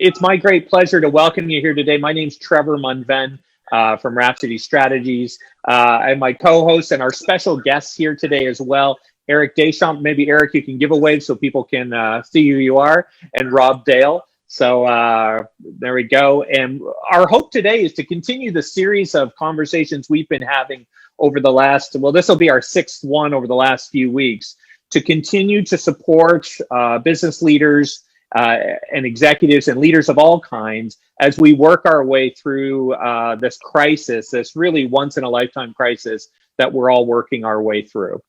It's my great pleasure to welcome you here today. My name's Trevor Munven from Rhapsody Strategies. And my co-host and our special guests here today as well, Eric Deschamps. Maybe Eric, you can give a wave so people can see who you are, and Rob Dale. So there we go. And our hope today is to continue the series of conversations we've been having over the last, well, this will be our sixth one over the last few weeks, to continue to support business leaders and executives and leaders of all kinds as we work our way through this crisis, this really once-in-a-lifetime crisis that we're all working our way through.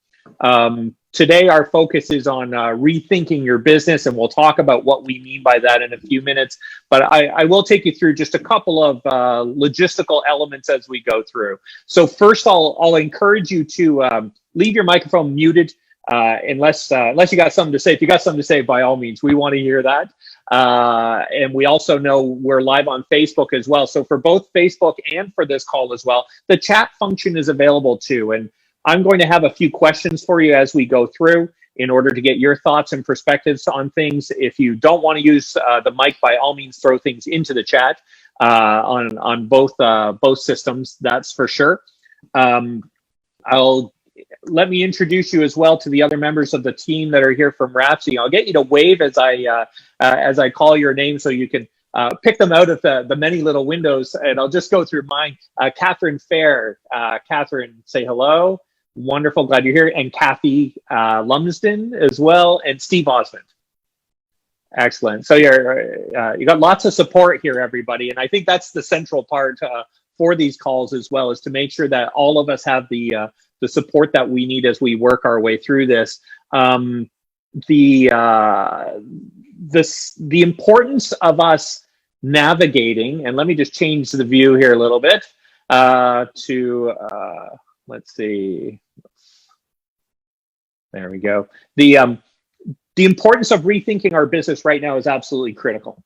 Today, our focus is on rethinking your business, and we'll talk about what we mean by that in a few minutes. But I will take you through just a couple of logistical elements as we go through. So first, I'll encourage you to leave your microphone muted unless you got something to say. If you got something to say, by all means, we want to hear that. And we also know we're live on Facebook as well. So for both Facebook and for this call as well, the chat function is available too. And I'm going to have a few questions for you as we go through in order to get your thoughts and perspectives on things. If you don't want to use the mic, by all means, throw things into the chat on both systems, that's for sure. Let me introduce you as well to the other members of the team that are here from Rhapsody. I'll get you to wave as I call your name so you can pick them out of the many little windows, and I'll just go through mine. Catherine Fair. Catherine, say hello. Wonderful, glad you're here. And Kathy Lumsden as well, and Steve Osmond. Excellent. So you got lots of support here, everybody, and I think that's the central part for these calls as well, is to make sure that all of us have the support that we need as we work our way through this. The importance of us navigating, and let me just change the view here a little bit let's see. There we go. The importance of rethinking our business right now is absolutely critical.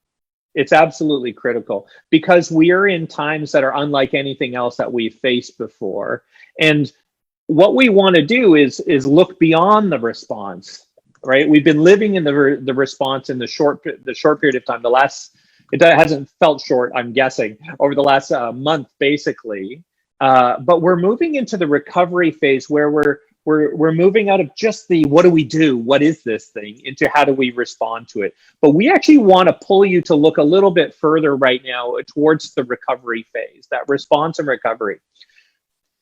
It's absolutely critical because we are in times that are unlike anything else that we've faced before. And what we want to do is look beyond the response, right? We've been living in the response in the short period of time. It hasn't felt short, I'm guessing, over the last month, basically. But we're moving into the recovery phase where we're moving out of just the what do we do, what is this thing, into how do we respond to it. But we actually want to pull you to look a little bit further right now towards the recovery phase, that response and recovery.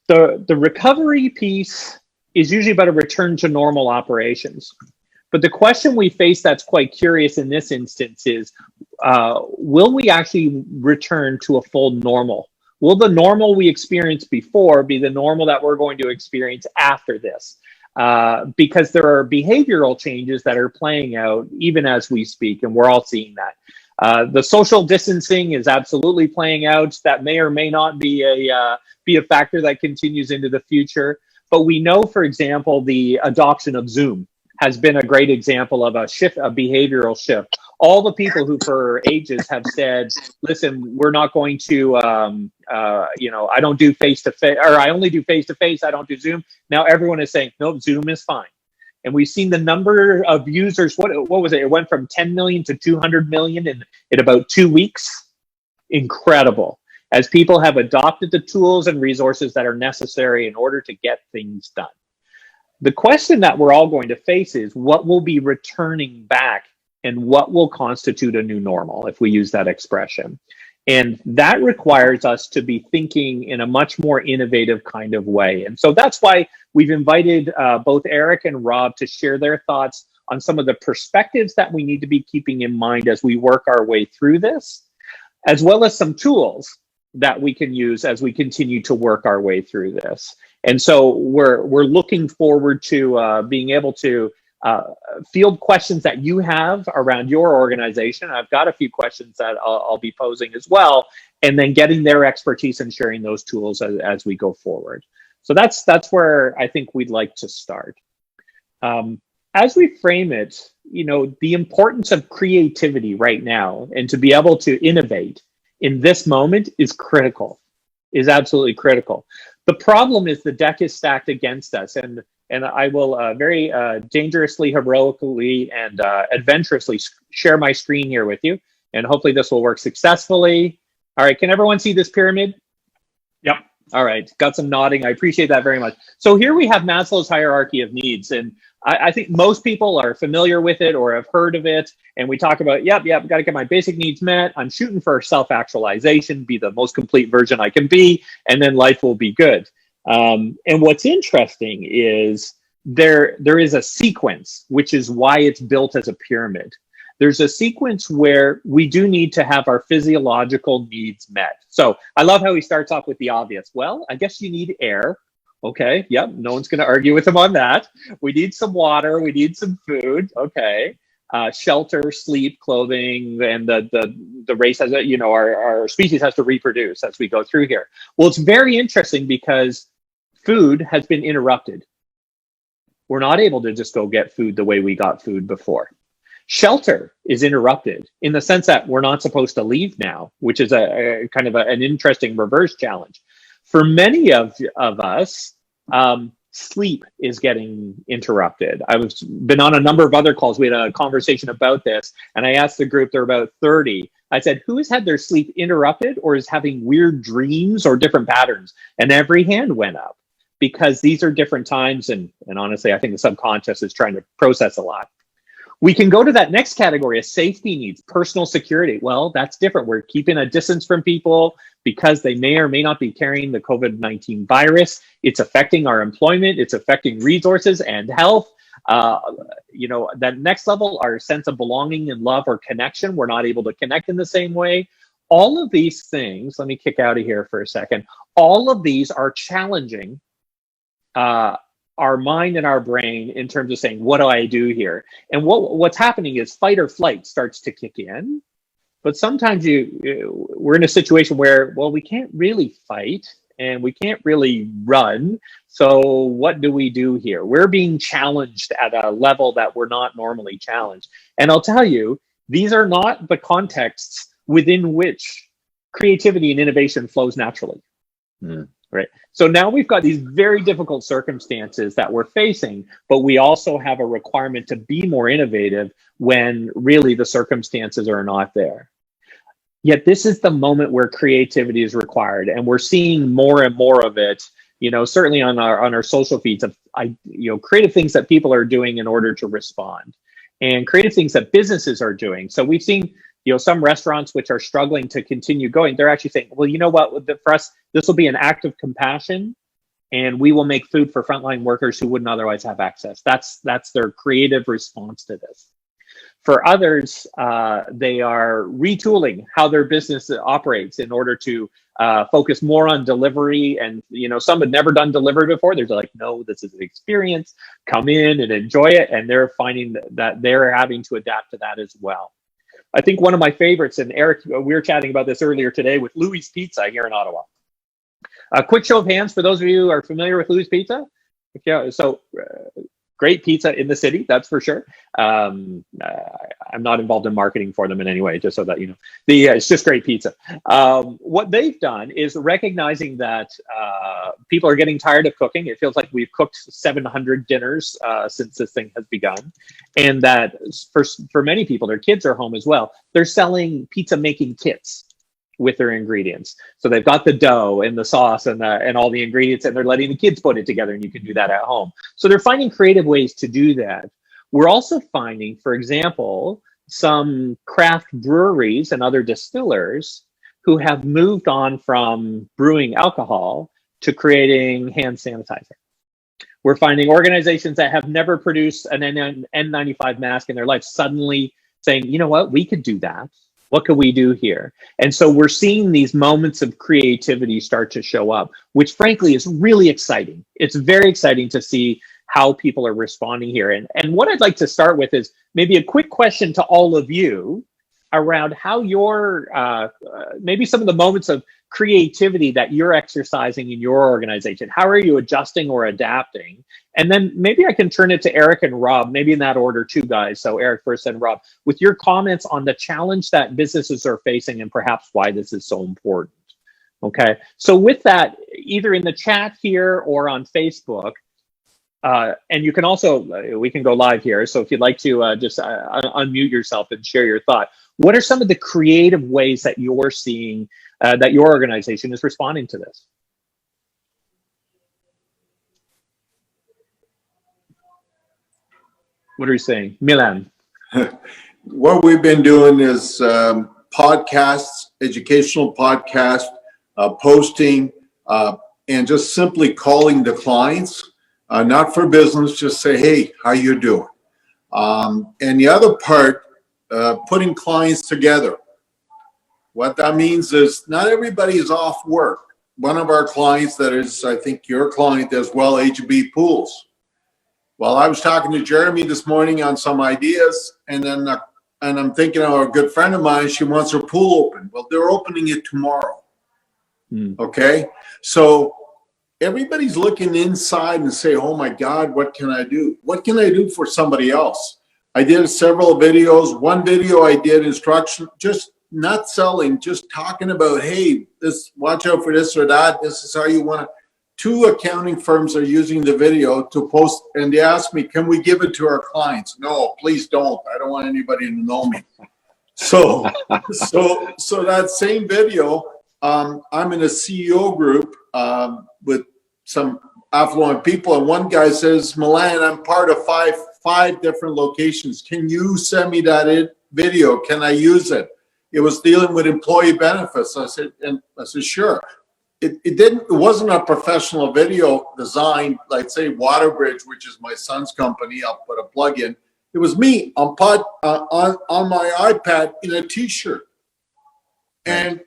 The recovery piece is usually about a return to normal operations. But the question we face that's quite curious in this instance is, will we actually return to a full normal? Will the normal we experienced before be the normal that we're going to experience after this? Because there are behavioral changes that are playing out even as we speak, and we're all seeing that. The social distancing is absolutely playing out. That may or may not be a factor that continues into the future. But we know, for example, the adoption of Zoom has been a great example of a behavioral shift. All the people who for ages have said, listen, we're not going to, I don't do face-to-face, or I only do face-to-face, I don't do Zoom. Now everyone is saying, no, Zoom is fine. And we've seen the number of users, what was it? It went from 10 million to 200 million in about 2 weeks. Incredible. As people have adopted the tools and resources that are necessary in order to get things done. The question that we're all going to face is what will be returning back and what will constitute a new normal, if we use that expression. And that requires us to be thinking in a much more innovative kind of way. And so that's why we've invited both Eric and Rob to share their thoughts on some of the perspectives that we need to be keeping in mind as we work our way through this, as well as some tools that we can use as we continue to work our way through this. And so we're looking forward to being able to field questions that you have around your organization. I've got a few questions that I'll be posing as well, and then getting their expertise and sharing those tools as we go forward. So that's where I think we'd like to start. As we frame it, the importance of creativity right now and to be able to innovate in this moment is critical, is absolutely critical. The problem is the deck is stacked against us, and I will very dangerously, heroically, and adventurously share my screen here with you. and hopefully this will work successfully. All right, can everyone see this pyramid? Yep. All right, got some nodding. I appreciate that very much. So here we have Maslow's hierarchy of needs, and I think most people are familiar with it or have heard of it. And we talk about, yep, got to get my basic needs met. I'm shooting for self-actualization, be the most complete version I can be, and then life will be good. And what's interesting is there is a sequence, which is why it's built as a pyramid. There's a sequence where we do need to have our physiological needs met. So I love how he starts off with the obvious. Well, I guess you need air. Okay, yep, no one's going to argue with him on that. We need some water, we need some food. Okay, shelter, sleep, clothing, and the race has a, our species has to reproduce as we go through here. Well, it's very interesting because food has been interrupted. We're not able to just go get food the way we got food before. Shelter is interrupted in the sense that we're not supposed to leave now, which is a kind of an interesting reverse challenge. For many of us, sleep is getting interrupted. I've been on a number of other calls. We had a conversation about this, and I asked the group, they're about 30. I said, who has had their sleep interrupted or is having weird dreams or different patterns? And every hand went up because these are different times. And honestly, I think the subconscious is trying to process a lot. We can go to that next category of safety needs, personal security. Well, that's different. We're keeping a distance from people because they may or may not be carrying the COVID-19 virus. It's affecting our employment. It's affecting resources and health. That next level, our sense of belonging and love or connection. We're not able to connect in the same way. All of these things, let me kick out of here for a second. All of these are challenging our mind and our brain in terms of saying, what do I do here? And what's happening is fight or flight starts to kick in. But sometimes we're in a situation where, well, we can't really fight and we can't really run. So what do we do here? We're being challenged at a level that we're not normally challenged. And I'll tell you, these are not the contexts within which creativity and innovation flows naturally. Right. So now we've got these very difficult circumstances that we're facing, but we also have a requirement to be more innovative when really the circumstances are not there. Yet this is the moment where creativity is required, and we're seeing more and more of it. Certainly on our social feeds of creative things that people are doing in order to respond, and creative things that businesses are doing. So we've seen some restaurants which are struggling to continue going. They're actually saying, well, you know what, for us, this will be an act of compassion, and we will make food for frontline workers who wouldn't otherwise have access. That's their creative response to this. For others, they are retooling how their business operates in order to focus more on delivery. And some had never done delivery before. They're like, no, this is an experience. Come in and enjoy it. And they're finding that they're having to adapt to that as well. I think one of my favorites, and Eric, we were chatting about this earlier today with Louis Pizza here in Ottawa. A quick show of hands for those of you who are familiar with Louis Pizza. Yeah, so great pizza in the city, that's for sure. I'm not involved in marketing for them in any way, just so that you know. It's just great pizza. What they've done is recognizing that people are getting tired of cooking. It feels like we've cooked 700 dinners since this thing has begun. And that for many people, their kids are home as well. They're selling pizza making kits with their ingredients. So they've got the dough and the sauce and all the ingredients, and they're letting the kids put it together, and you can do that at home. So they're finding creative ways to do that. We're also finding, for example, some craft breweries and other distillers who have moved on from brewing alcohol to creating hand sanitizer. We're finding organizations that have never produced an N95 mask in their life suddenly saying, you know what, we could do that. What could we do here? And so we're seeing these moments of creativity start to show up, which frankly is really exciting. It's very exciting to see how people are responding here. And what I'd like to start with is maybe a quick question to all of you around how your, maybe some of the moments of creativity that you're exercising in your organization. How are you adjusting or adapting? And then maybe I can turn it to Eric and Rob, maybe in that order too, guys. So Eric first and Rob, with your comments on the challenge that businesses are facing and perhaps why this is so important. Okay, so with that, either in the chat here or on Facebook, And you can also, we can go live here. So if you'd like to just unmute yourself and share your thought. What are some of the creative ways that you're seeing that your organization is responding to this? What are you saying? Milan? What we've been doing is podcasts, educational podcasts, posting, and just simply calling the clients, not for business, just say, hey, how you doing? And the other part, putting clients together. What that means is not everybody is off work. One of our clients that is, I think your client as well, HB Pools. Well, I was talking to Jeremy this morning on some ideas, and I'm thinking of a good friend of mine, she wants her pool open. Well, they're opening it tomorrow. Okay? So everybody's looking inside and say, oh my God, what can I do? What can I do for somebody else? I did several videos. One video I did instruction, just not selling, just talking about, hey, this, watch out for this or that. This is how you want to. 2 accounting firms are using the video to post, and they asked me, can we give it to our clients? No, please don't. I don't want anybody to know me. So that same video, I'm in a CEO group with some affluent people, and one guy says, Milan, I'm part of five different locations. Can you send me that video? Can I use it? It was dealing with employee benefits. I said, sure. It wasn't a professional video design, like say Waterbridge, which is my son's company. I'll put a plug in. It was me on my iPad in a t-shirt. And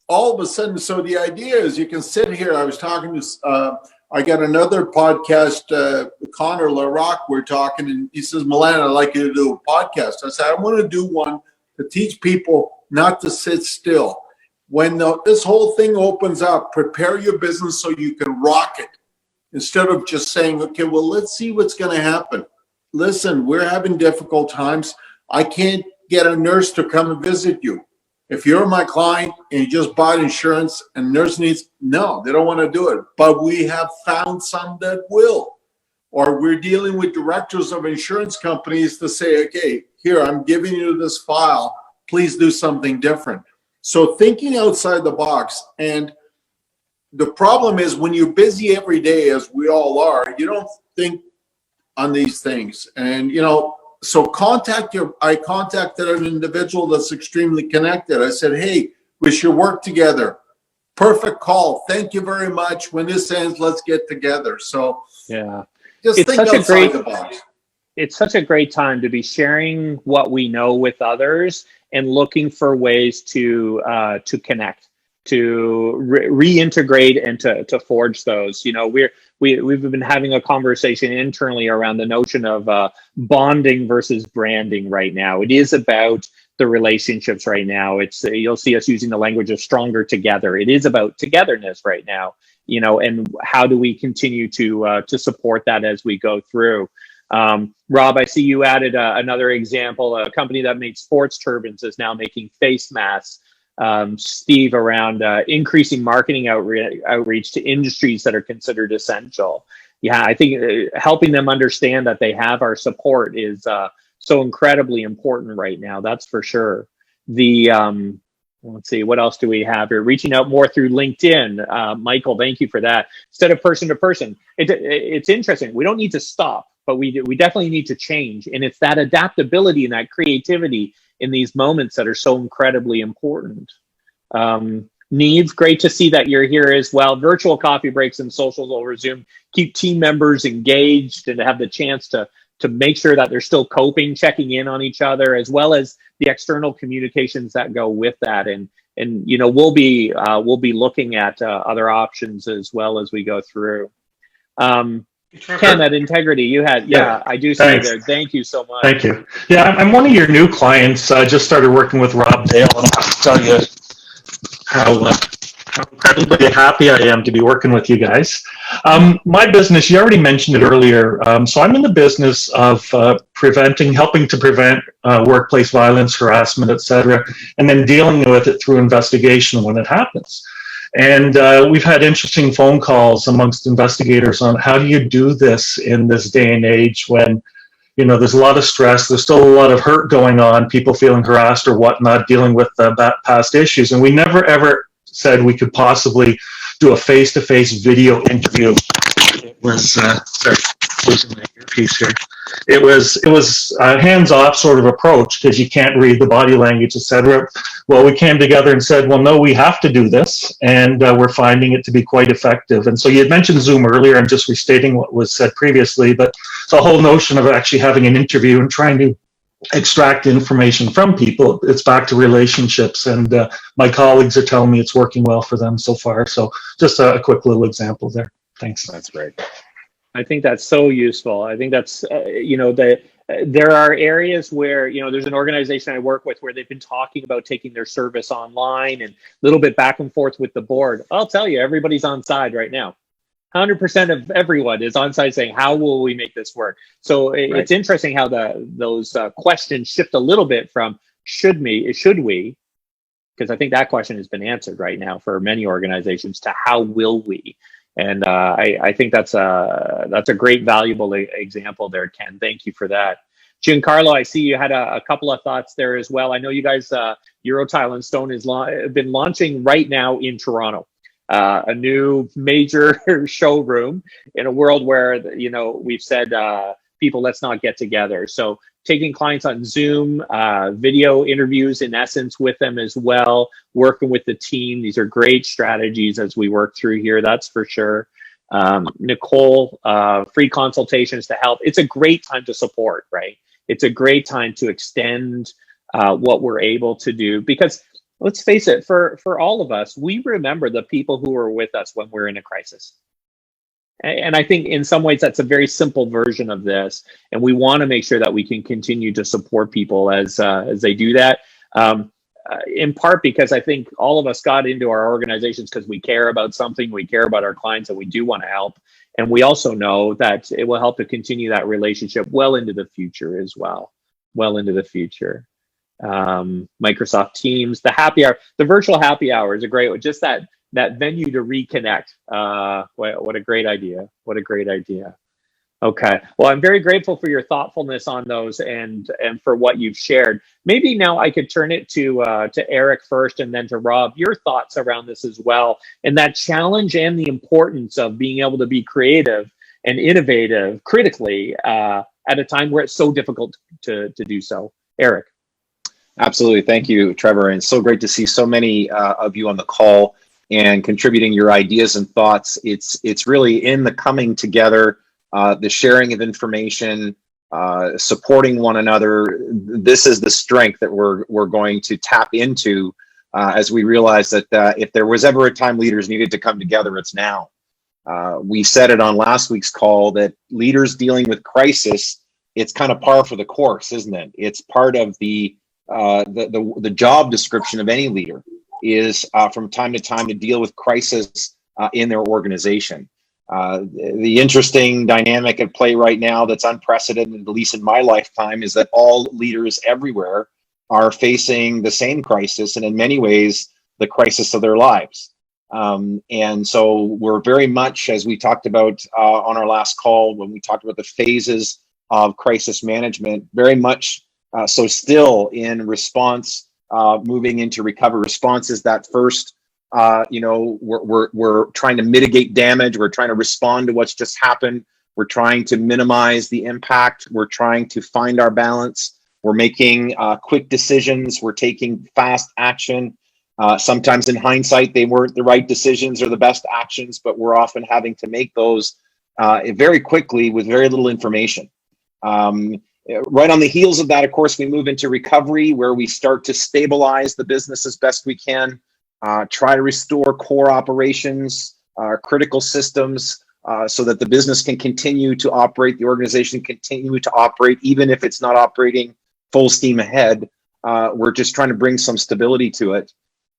all of a sudden, so the idea is you can sit here. I was talking to, I got another podcast, Connor LaRock, we're talking, and he says, Milan, I'd like you to do a podcast. I said, I want to do one to teach people not to sit still. When this whole thing opens up, prepare your business so you can rock it instead of just saying, okay, well, let's see what's going to happen. Listen, we're having difficult times. I can't get a nurse to come and visit you. If you're my client and you just bought insurance and nurse needs, no, they don't want to do it. But we have found some that will. Or we're dealing with directors of insurance companies to say, okay, here, I'm giving you this file. Please do something different. So thinking outside the box, and the problem is when you're busy every day, as we all are, you don't think on these things. And, so I contacted an individual that's extremely connected. I said, hey, we should work together. Perfect call. Thank you very much. When this ends, let's get together. So yeah, just think outside the box. It's such a great time to be sharing what we know with others and looking for ways to connect, to reintegrate and to forge those. We've been having a conversation internally around the notion of bonding versus branding right now. It is about the relationships right now. You'll see us using the language of stronger together. It is about togetherness right now, and how do we continue to support that as we go through. Rob, I see you added another example. A company that makes sports turbines is now making face masks. Steve, around increasing marketing outreach to industries that are considered essential. Yeah, I think helping them understand that they have our support is so incredibly important right now. That's for sure. Let's see, what else do we have here? Reaching out more through LinkedIn. Michael, thank you for that. Instead of person to person. It's interesting. We don't need to stop, but we definitely need to change. And it's that adaptability and that creativity in these moments that are so incredibly important. Needs, great to see that you're here as well. Virtual coffee breaks and socials will resume. Keep team members engaged and have the chance to make sure that they're still coping, checking in on each other, as well as the external communications that go with that. And we'll be looking at other options as well as we go through. Ken, at Integrity, you had, I do see you there. Thank you so much. Thank you. Yeah, I'm one of your new clients. I just started working with Rob Dale, and I'll tell you how incredibly happy I am to be working with you guys. My business, you already mentioned it earlier. So I'm in the business of helping to prevent workplace violence, harassment, etc., and then dealing with it through investigation when it happens. And we've had interesting phone calls amongst investigators on how do you do this in this day and age when, you know, there's a lot of stress, there's still a lot of hurt going on, people feeling harassed or whatnot, dealing with past issues. And we never ever said we could possibly do a face-to-face video interview. It was, sorry, losing my earpiece here. It was a hands-off sort of approach because you can't read the body language, etc. Well, we came together and said, well, no, we have to do this, and we're finding it to be quite effective. And so you had mentioned Zoom earlier. I'm just restating what was said previously, but the whole notion of actually having an interview and trying to extract information from people, it's back to relationships, and my colleagues are telling me it's working well for them so far. So just a quick little example there. Thanks. That's great. I think that's so useful. I think that's, there are areas where, there's an organization I work with where they've been talking about taking their service online and a little bit back and forth with the board. I'll tell you, everybody's on side right now. 100% of everyone is on side saying, how will we make this work? So it's interesting how those questions shift a little bit from should we, because I think that question has been answered right now for many organizations, to how will we? And I think that's a great, valuable example there, Ken. Thank you for that. Giancarlo, I see you had a couple of thoughts there as well. I know you guys, Eurotile and Stone has been launching right now in Toronto, a new major showroom in a world where, we've said, people, let's not get together. So taking clients on Zoom, video interviews in essence with them as well, working with the team. These are great strategies as we work through here, that's for sure. Nicole, free consultations to help. It's a great time to support, right? It's a great time to extend what we're able to do, because let's face it, for all of us, we remember the people who were with us when we're in a crisis. And I think in some ways that's a very simple version of this, and we want to make sure that we can continue to support people as they do that. In part because I think all of us got into our organizations because we care about something, we care about our clients, and we do want to help. And we also know that it will help to continue that relationship well into the future as well, well into the future. Microsoft Teams, the happy hour, the virtual happy hour is a great one. Just that venue to reconnect. What a great idea. What a great idea. Okay. Well, I'm very grateful for your thoughtfulness on those and for what you've shared. Maybe now I could turn it to Eric first and then to Rob, your thoughts around this as well, and that challenge and the importance of being able to be creative and innovative critically at a time where it's so difficult to do so. Eric. Absolutely. Thank you, Trevor. And so great to see so many of you on the call and contributing your ideas and thoughts. It's really in the coming together, the sharing of information, supporting one another. This is the strength that we're going to tap into as we realize that if there was ever a time leaders needed to come together, it's now. We said it on last week's call that leaders dealing with crisis, it's kind of par for the course, isn't it? It's part of the job description of any leader is from time to time to deal with crisis in their organization. The interesting dynamic at play right now that's unprecedented, at least in my lifetime, is that all leaders everywhere are facing the same crisis, and in many ways, the crisis of their lives. And so we're very much, as we talked about on our last call, when we talked about the phases of crisis management, very much so still in response, moving into recovery. Response is that first, we're trying to mitigate damage. We're trying to respond to what's just happened. We're trying to minimize the impact. We're trying to find our balance. We're making quick decisions. We're taking fast action. Sometimes in hindsight, they weren't the right decisions or the best actions, but we're often having to make those very quickly with very little information. Right on the heels of that, of course, we move into recovery, where we start to stabilize the business as best we can, try to restore core operations, critical systems, so that the business can continue to operate, the organization continue to operate, even if it's not operating full steam ahead. We're just trying to bring some stability to it.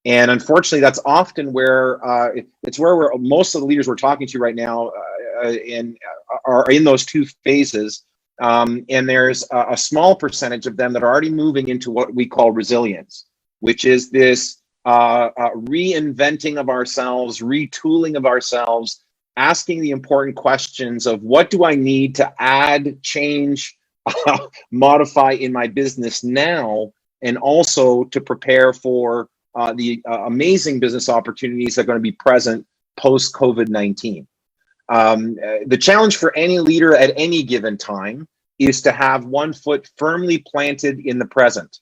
And unfortunately, that's often where it's where most of the leaders we're talking to right now are in those two phases. And there's a small percentage of them that are already moving into what we call resilience, which is this reinventing of ourselves, retooling of ourselves, asking the important questions of what do I need to add, change, modify in my business now, and also to prepare for the amazing business opportunities that are going to be present post COVID-19. The challenge for any leader at any given time is to have one foot firmly planted in the present,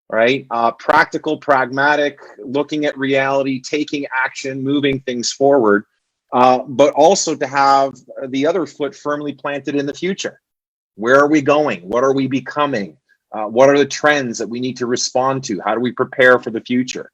right? Practical, pragmatic, looking at reality, taking action, moving things forward, but also to have the other foot firmly planted in the future. Where are we going? What are we becoming? What are the trends that we need to respond to? How do we prepare for the future?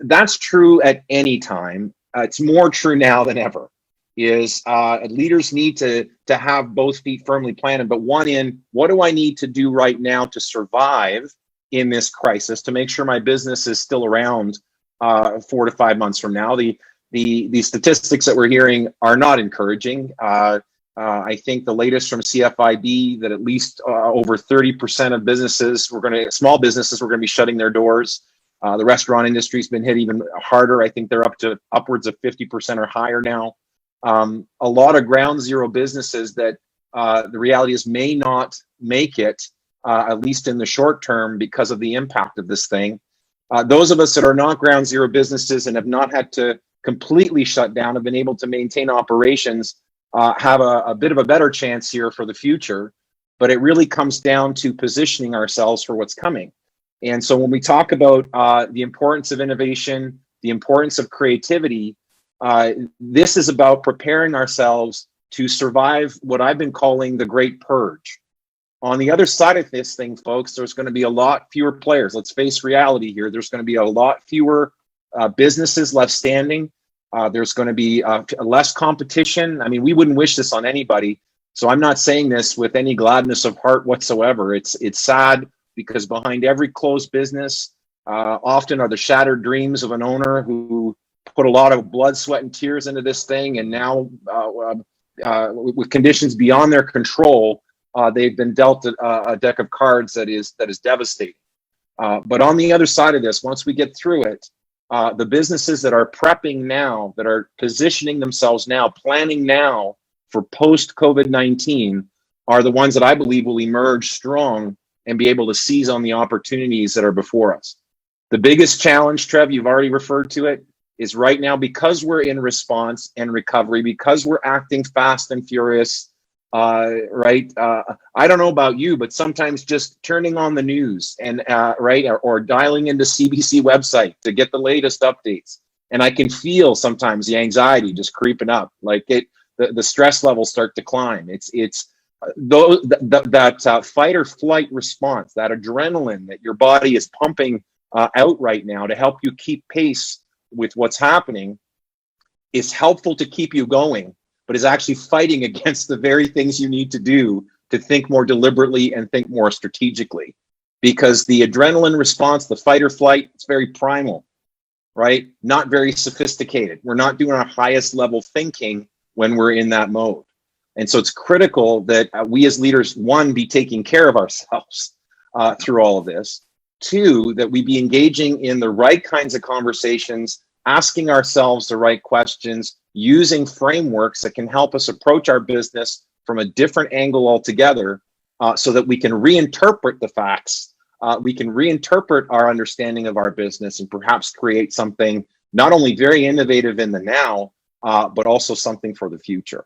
That's true at any time. It's more true now than ever. Leaders need to have both feet firmly planted, but one in, what do I need to do right now to survive in this crisis, to make sure my business is still around 4 to 5 months from now? The statistics that we're hearing are not encouraging. I think the latest from CFIB that at least over 30% of small businesses were going to be shutting their doors. The restaurant industry's been hit even harder. I think they're up to upwards of 50% or higher now. A lot of ground zero businesses that the reality is may not make it, at least in the short term, because of the impact of this thing. Those of us that are not ground zero businesses and have not had to completely shut down, have been able to maintain operations, have a bit of a better chance here for the future. But it really comes down to positioning ourselves for what's coming. And so when we talk about the importance of innovation, the importance of creativity, this is about preparing ourselves to survive what I've been calling the Great Purge. On the other side of this thing, folks, there's going to be a lot fewer players. Let's face reality here. There's going to be a lot fewer businesses left standing. There's going to be less competition. I mean, we wouldn't wish this on anybody. So I'm not saying this with any gladness of heart whatsoever. It's sad, because behind every closed business often are the shattered dreams of an owner who put a lot of blood, sweat, and tears into this thing, and now with conditions beyond their control, they've been dealt a deck of cards that is devastating. But on the other side of this, once we get through it, the businesses that are prepping now, that are positioning themselves now, planning now for post-COVID-19, are the ones that I believe will emerge strong and be able to seize on the opportunities that are before us. The biggest challenge, Trev, you've already referred to it, is right now, because we're in response and recovery, because we're acting fast and furious, right? I don't know about you, but sometimes just turning on the news and or dialing into CBC website to get the latest updates, and I can feel sometimes the anxiety just creeping up. Like the stress levels start to climb. It's that fight or flight response, that adrenaline that your body is pumping out right now to help you keep pace with what's happening, is helpful to keep you going, but is actually fighting against the very things you need to do to think more deliberately and think more strategically. Because the adrenaline response, the fight or flight, it's very primal, right? Not very sophisticated. We're not doing our highest level thinking when we're in that mode. And so it's critical that we as leaders, one, be taking care of ourselves through all of this. Two, that we be engaging in the right kinds of conversations, asking ourselves the right questions, using frameworks that can help us approach our business from a different angle altogether, so that we can reinterpret the facts, we can reinterpret our understanding of our business, and perhaps create something not only very innovative in the now, but also something for the future.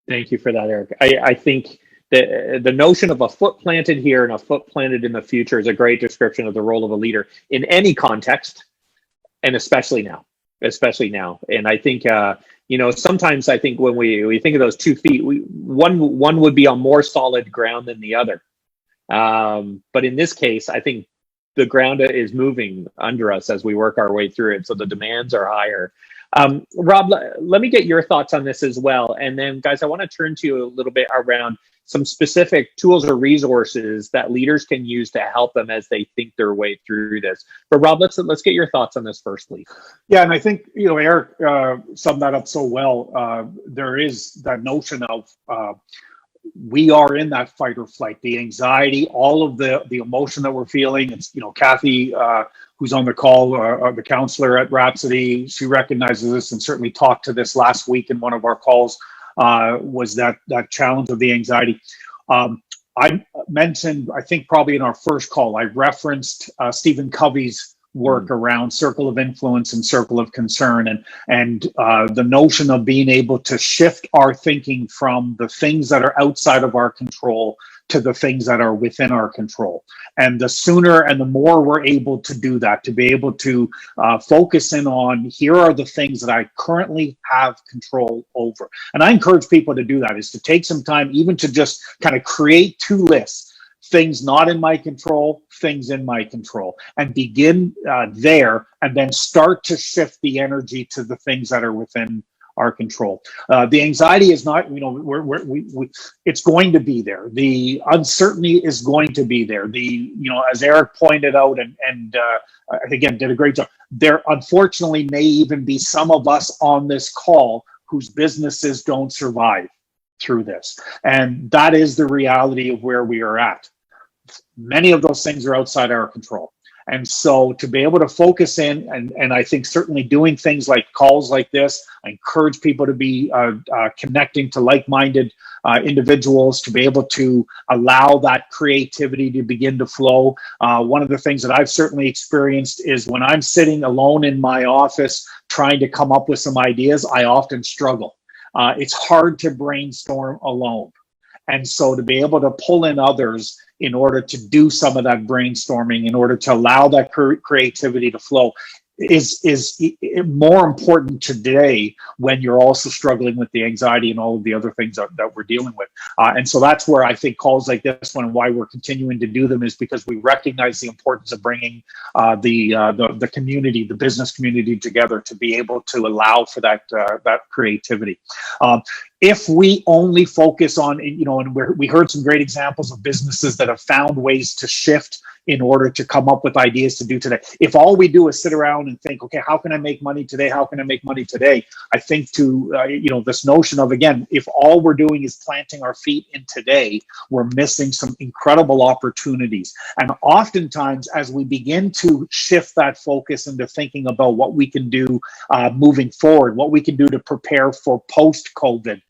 Thank you for that, Eric. I think the notion of a foot planted here and a foot planted in the future is a great description of the role of a leader in any context, and especially now. And I think, sometimes I think when we think of those 2 feet, one would be on more solid ground than the other. But in this case, I think the ground is moving under us as we work our way through it. So the demands are higher. Rob, let me get your thoughts on this as well. And then, guys, I want to turn to you a little bit around some specific tools or resources that leaders can use to help them as they think their way through this. But Rob, let's get your thoughts on this first, please. Yeah, and I think Eric summed that up so well. There is that notion of we are in that fight or flight, the anxiety, all of the emotion that we're feeling. It's, Kathy, who's on the call, the counselor at Rhapsody, she recognizes this and certainly talked to this last week in one of our calls, was that challenge of the anxiety. I mentioned, I think probably in our first call, I referenced Stephen Covey's work around circle of influence and circle of concern, and the notion of being able to shift our thinking from the things that are outside of our control to the things that are within our control. And the sooner and the more we're able to do that, to be able to focus in on, here are the things that I currently have control over. And I encourage people to do that, is to take some time even to just kind of create 2 lists. Things not in my control, things in my control, and begin there, and then start to shift the energy to the things that are within our control. The anxiety is not, it's going to be there. The uncertainty is going to be there. As Eric pointed out, and again, did a great job. There, unfortunately, may even be some of us on this call whose businesses don't survive through this. And that is the reality of where we are at. Many of those things are outside our control. And so to be able to focus in, and I think certainly doing things like calls like this, I encourage people to be connecting to like-minded individuals, to be able to allow that creativity to begin to flow. One of the things that I've certainly experienced is when I'm sitting alone in my office trying to come up with some ideas, I often struggle. It's hard to brainstorm alone. And so to be able to pull in others in order to do some of that brainstorming, in order to allow that creativity to flow, is more important today when you're also struggling with the anxiety and all of the other things that we're dealing with. And so that's where I think calls like this one, and why we're continuing to do them, is because we recognize the importance of bringing the community, the business community together to be able to allow for that creativity. If we only focus on, and we heard some great examples of businesses that have found ways to shift in order to come up with ideas to do today. If all we do is sit around and think, okay, how can I make money today? How can I make money today? I think this notion of, again, if all we're doing is planting our feet in today, we're missing some incredible opportunities. And oftentimes, as we begin to shift that focus into thinking about what we can do moving forward, what we can do to prepare for post-COVID,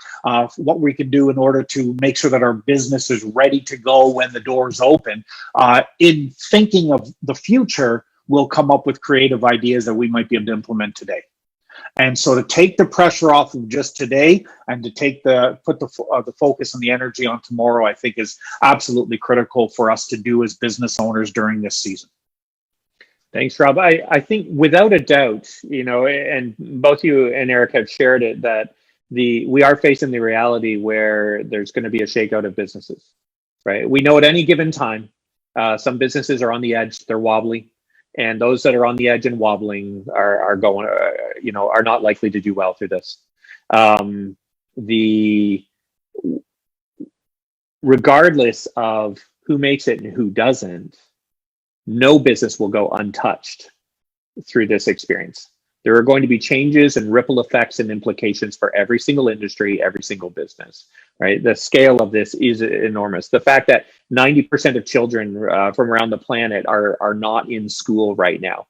what we can do in order to make sure that our business is ready to go when the doors open, in thinking of the future, we'll come up with creative ideas that we might be able to implement today. And so to take the pressure off of just today and to put the focus and the energy on tomorrow, I think is absolutely critical for us to do as business owners during this season. Thanks, Rob. I think without a doubt, and both you and Eric have shared it, that we are facing the reality where there's going to be a shakeout of businesses, right? We know at any given time, some businesses are on the edge, they're wobbly, and those that are on the edge and wobbling are going, are not likely to do well through this. Regardless of who makes it and who doesn't, no business will go untouched through this experience. There are going to be changes and ripple effects and implications for every single industry, every single business, right? The scale of this is enormous. The fact that 90% of children from around the planet are not in school right now,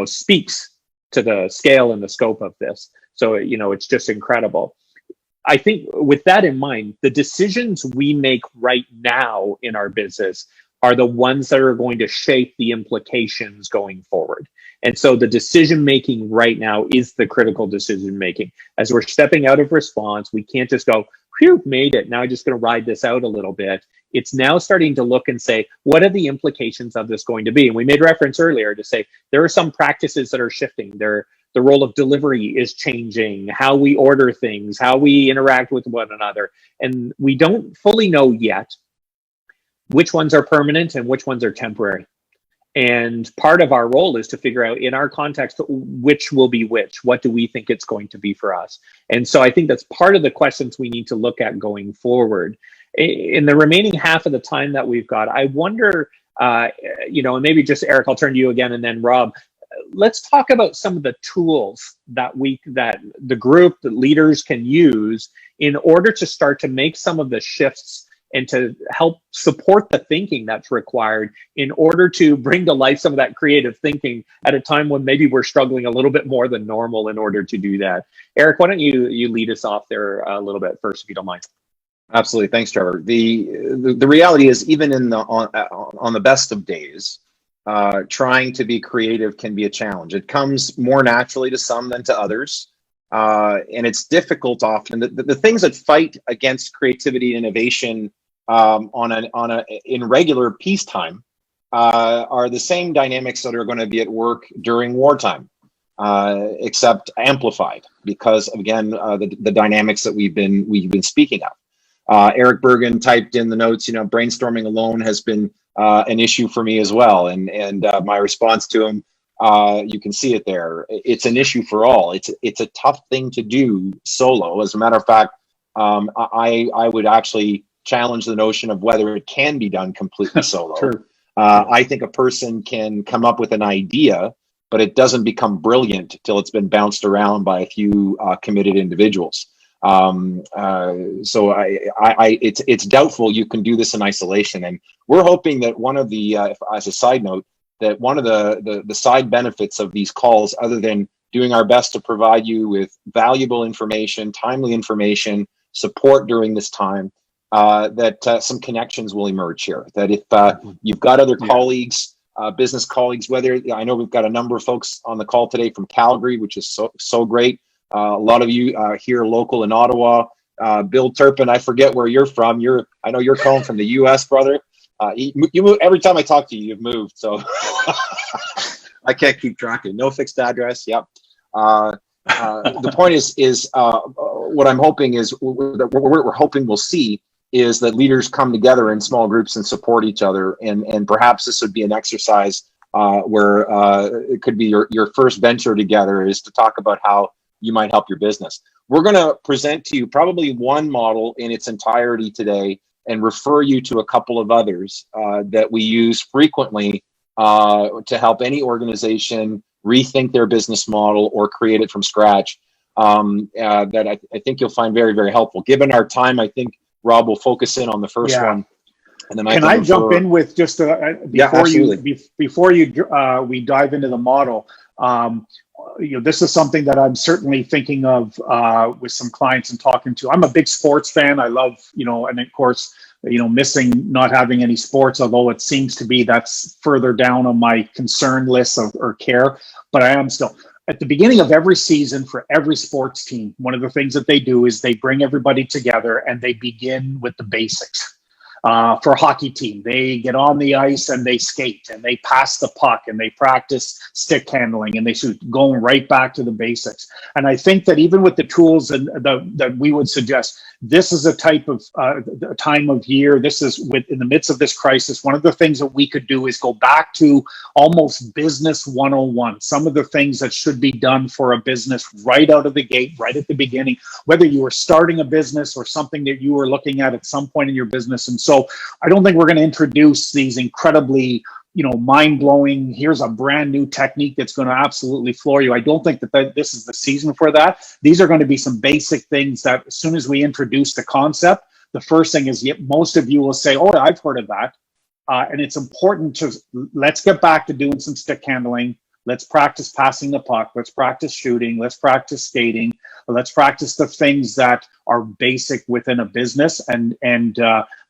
speaks to the scale and the scope of this. So, it's just incredible. I think with that in mind, the decisions we make right now in our business are the ones that are going to shape the implications going forward. And so the decision making right now is the critical decision making. As we're stepping out of response, we can't just go, phew, made it. Now I'm just going to ride this out a little bit. It's now starting to look and say, what are the implications of this going to be? And we made reference earlier to say there are some practices that are shifting. The role of delivery is changing, how we order things, how we interact with one another. And we don't fully know yet which ones are permanent and which ones are temporary. And part of our role is to figure out in our context, which will be which, what do we think it's going to be for us? And so I think that's part of the questions we need to look at going forward. In the remaining half of the time that we've got, I wonder, and maybe just Eric, I'll turn to you again, and then Rob, let's talk about some of the tools that the group, the leaders can use in order to start to make some of the shifts and to help support the thinking that's required in order to bring to life some of that creative thinking at a time when maybe we're struggling a little bit more than normal in order to do that. Eric, why don't you lead us off there a little bit first, if you don't mind? Absolutely. Thanks, Trevor. The reality is, even on the best of days, trying to be creative can be a challenge. It comes more naturally to some than to others. And it's difficult often. The things that fight against creativity and innovation in regular peacetime are the same dynamics that are going to be at work during wartime, except amplified because, again, the dynamics that we've been speaking of. Eric Bergen typed in the notes, brainstorming alone has been an issue for me as well, and my response to him, you can see it there. It's an issue for all. It's a tough thing to do solo. As a matter of fact, I would actually challenge the notion of whether it can be done completely solo. Sure. I think a person can come up with an idea, but it doesn't become brilliant till it's been bounced around by a few committed individuals. So it's doubtful you can do this in isolation. And we're hoping that one of the, as a side note, that one of the side benefits of these calls, other than doing our best to provide you with valuable information, timely information, support during this time, that some connections will emerge here. That if you've got other colleagues, business colleagues, whether, I know we've got a number of folks on the call today from Calgary, which is so great. A lot of you here local in Ottawa. Bill Turpin, I forget where you're from. I know you're calling from the U.S., brother. You move, every time I talk to you, you've moved, so I can't keep track of. No fixed address. Yep. The point is what I'm hoping is what we're hoping we'll see is that leaders come together in small groups and support each other, and perhaps this would be an exercise where it could be your first venture together is to talk about how you might help your business. We're going to present to you probably one model in its entirety today and refer you to a couple of others that we use frequently to help any organization rethink their business model or create it from scratch, that I think you'll find very, very helpful. Given our time, I think Rob will focus in on the first one. And then Can I jump in with just before we dive into the model? This is something that I'm certainly thinking of with some clients and talking to. I'm a big sports fan. I love, and of course, missing not having any sports, although it seems to be that's further down on my concern list or care. But I am still at the beginning of every season for every sports team. One of the things that they do is they bring everybody together and they begin with the basics. For a hockey team, they get on the ice and they skate and they pass the puck and they practice stick handling and they shoot, going right back to the basics. And I think that even with the tools that we would suggest, this is a type of time of year. This is in the midst of this crisis. One of the things that we could do is go back to almost business 101. Some of the things that should be done for a business right out of the gate, right at the beginning, whether you were starting a business or something that you were looking at some point in your business. And so I don't think we're going to introduce these incredibly, mind-blowing, here's a brand new technique that's going to absolutely floor you. I don't think that this is the season for that. These are going to be some basic things that as soon as we introduce the concept, the first thing is most of you will say, oh, I've heard of that. And it's important to, let's get back to doing some stick handling. Let's practice passing the puck. Let's practice shooting. Let's practice skating. Let's practice the things that are basic within a business. And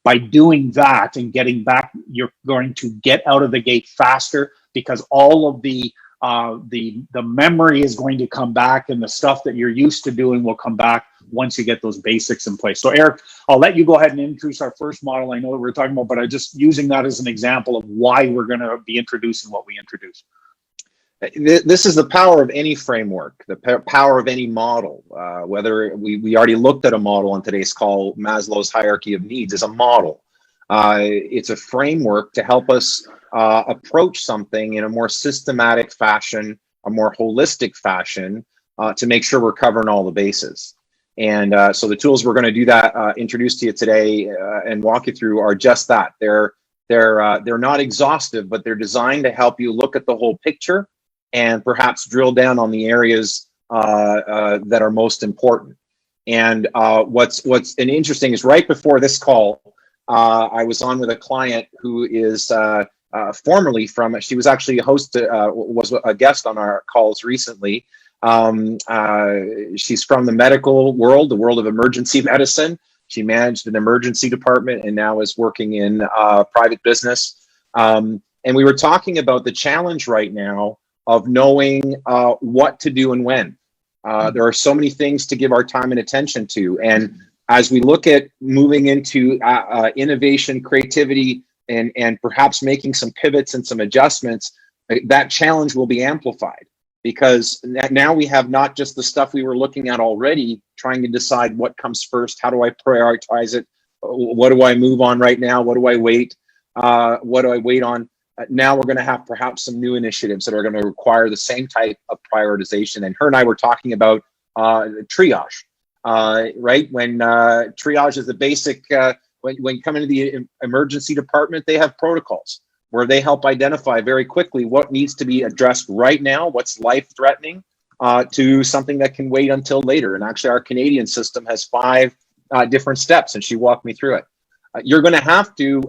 by doing that and getting back, you're going to get out of the gate faster because all of the memory is going to come back and the stuff that you're used to doing will come back once you get those basics in place. So Eric, I'll let you go ahead and introduce our first model. I know that we're talking about, but I'm just using that as an example of why we're going to be introducing what we introduce. This is the power of any framework, the power of any model. Whether we already looked at a model on today's call, Maslow's hierarchy of needs is a model. It's a framework to help us approach something in a more systematic fashion, a more holistic fashion, to make sure we're covering all the bases. And so the tools we're going to do that, introduce to you today and walk you through are just that. They're not exhaustive, but they're designed to help you look at the whole picture and perhaps drill down on the areas that are most important. And what's an interesting is right before this call, I was on with a client who is formerly from, she was actually was a guest on our calls recently. She's from the medical world, the world of emergency medicine. She managed an emergency department and now is working in private business. And we were talking about the challenge right now of knowing what to do and when. There are so many things to give our time and attention to. And as we look at moving into innovation, creativity, and perhaps making some pivots and some adjustments, that challenge will be amplified, because now we have not just the stuff we were looking at already, trying to decide what comes first, how do I prioritize it, what do I move on right now, what do I wait, what do I wait on? Now we're going to have perhaps some new initiatives that are going to require the same type of prioritization. And her and I were talking about triage, right? When triage is the basic, when you come into the emergency department, they have protocols where they help identify very quickly what needs to be addressed right now, what's life-threatening, to something that can wait until later. And actually, our Canadian system has 5 different steps, and she walked me through it. You're going to have to,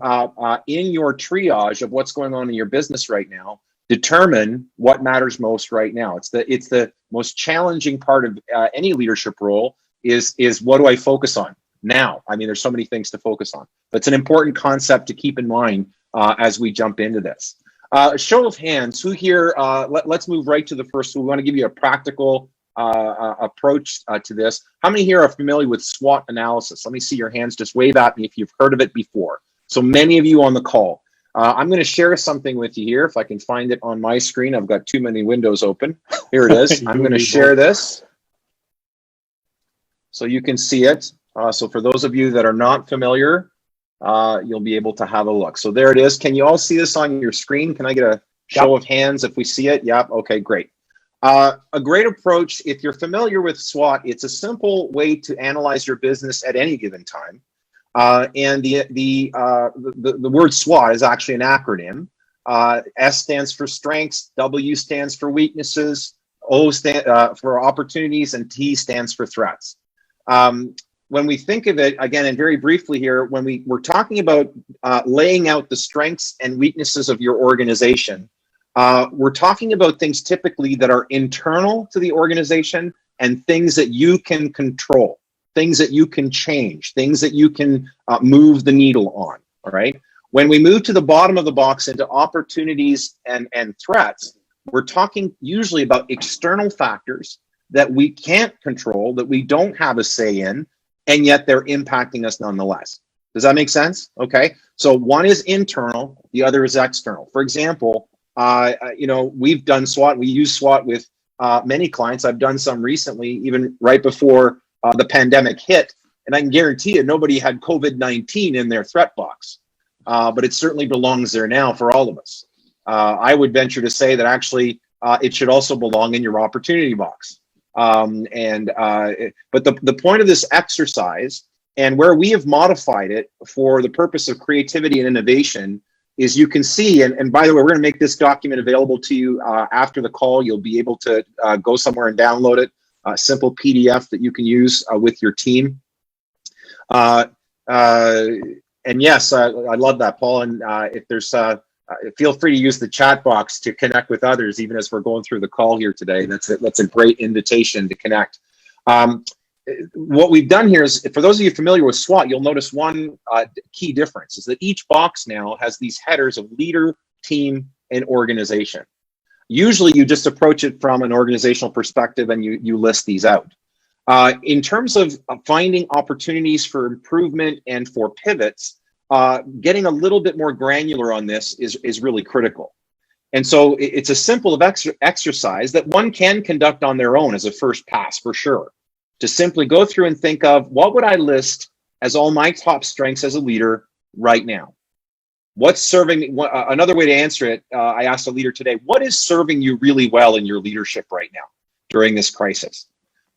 in your triage of what's going on in your business right now, determine what matters most right now. It's the most challenging part of any leadership role is what do I focus on now? I mean, there's so many things to focus on, but it's an important concept to keep in mind as we jump into this. Show of hands, who here, let's move right to the first. We want to give you a practical approach to this. How many here are familiar with SWOT analysis? Let me see your hands. Just wave at me if you've heard of it before. So many of you on the call. I'm going to share something with you here. If I can find it on my screen, I've got too many windows open. Here it is. I'm going to share this so you can see it. So for those of you that are not familiar, you'll be able to have a look. So there it is. Can you all see this on your screen? Can I get a show of hands if we see it? Yep. Okay, great. A great approach, if you're familiar with SWOT, it's a simple way to analyze your business at any given time. And the word SWOT is actually an acronym. S stands for strengths, W stands for weaknesses, O stands for opportunities, and T stands for threats. When we think of it, again, and very briefly here, when we're talking about laying out the strengths and weaknesses of your organization, we're talking about things typically that are internal to the organization and things that you can control, things that you can change, things that you can move the needle on, all right? When we move to the bottom of the box into opportunities and threats, we're talking usually about external factors that we can't control, that we don't have a say in, and yet they're impacting us nonetheless. Does that make sense? Okay, so one is internal, the other is external. For example, we've done SWOT. We use SWOT with many clients. I've done some recently, even right before the pandemic hit. And I can guarantee you, nobody had COVID-19 in their threat box, but it certainly belongs there now for all of us. I would venture to say that actually it should also belong in your opportunity box. But the point of this exercise, and where we have modified it for the purpose of creativity and innovation, is you can see, and by the way, we're going to make this document available to you after the call. You'll be able to go somewhere and download it, a simple PDF that you can use with your team. And yes, I love that, Paul. And if there's, feel free to use the chat box to connect with others, even as we're going through the call here today. That's a great invitation to connect. What we've done here is, for those of you familiar with SWOT, you'll notice one key difference is that each box now has these headers of leader, team, and organization. Usually you just approach it from an organizational perspective and you list these out. In terms of finding opportunities for improvement and for pivots, getting a little bit more granular on this is really critical. And so it's a simple exercise that one can conduct on their own as a first pass, for sure. To simply go through and think of, what would I list as all my top strengths as a leader right now? What's serving me? Another way to answer it, I asked a leader today, what is serving you really well in your leadership right now during this crisis?